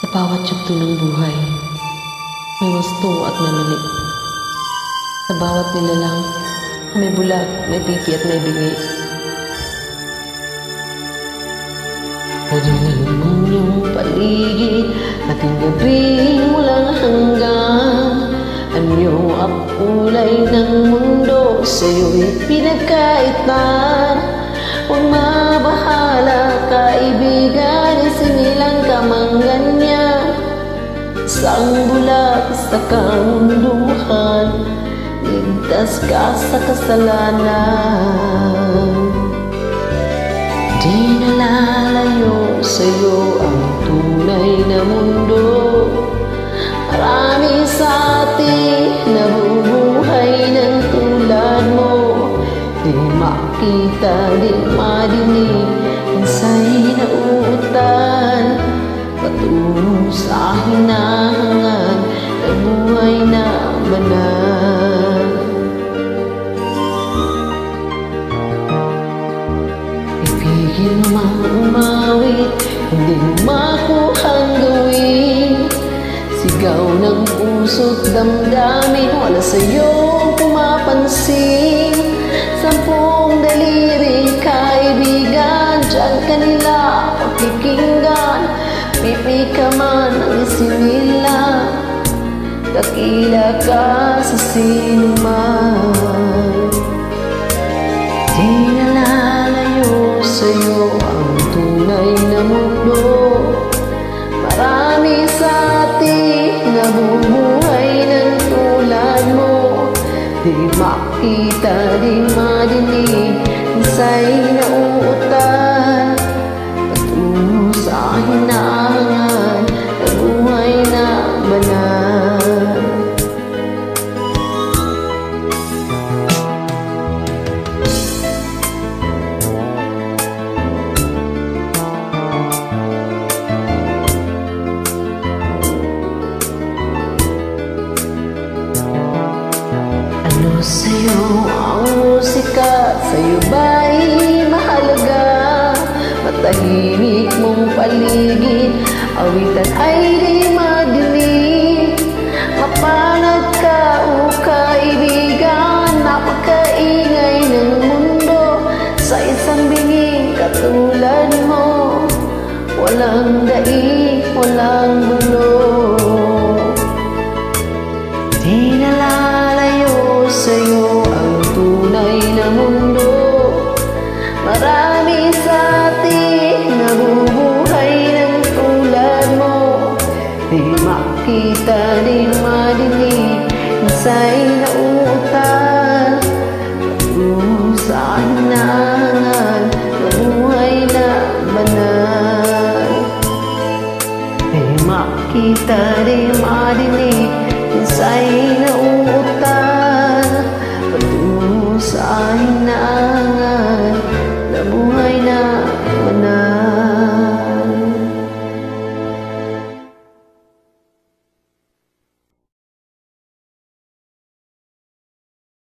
Sa bawat yugto ng buhay, may wasto at may mali. Sa bawat nilalang, may bulag, may pipi at may bingi. Nadinig mo yung paligid, ating gabing walang hanggan. Anyo ang kulay ng mundo, sa'yo'y pinagkaitan. Huwag mabahala, kaibigan, isinilang ka mang ganyan. Isang bulag sa kamunduhan, ligtas ka sa kasalanan. Di nalalayo sa'yo ang tunay na mundo. Marami sa atin nabubuhay ng tulad mo. Di makita, di madinig, minsa'y nauutan. Patungo sa hinahangan ng buhay na banal. Ibigin mang umawit, hindi makuhang gawin. Sigaw ng puso't damdamin, wala sa'yong pumapansin. Sampung daliri, kaibigan, diyan kanila pakikinggan. Pipi ka man ang isinila, dakila ka sa sinuman. Di nalalayo sa'yo ang tunay na mundo. Marami sa atin nabubuhay ng tulad mo. Di makita, di madinig, minsa'y nauutan. Patungo sa hinahangan ng buhay na banal. Ano sa'yo ang musika? Sa'yo ba'y mahalaga? Matahimik mong paligid, awitan ay di madinig. Mapanag ka o kaibigan, napakaingay ng mundo. Sa isang binging katulad mo, walang daig, walang bulo. Di nalalayo sa'yo ang tunay na mundo. Marami sa atin nabubuhay ng tulad mo. Di makita, di madinig, minsa'y nauutan. Patungo sa hinahangan ng buhay na banal. Di makita, di madinig, minsa'y nauutan. Patungo sa hinahangan ng buhay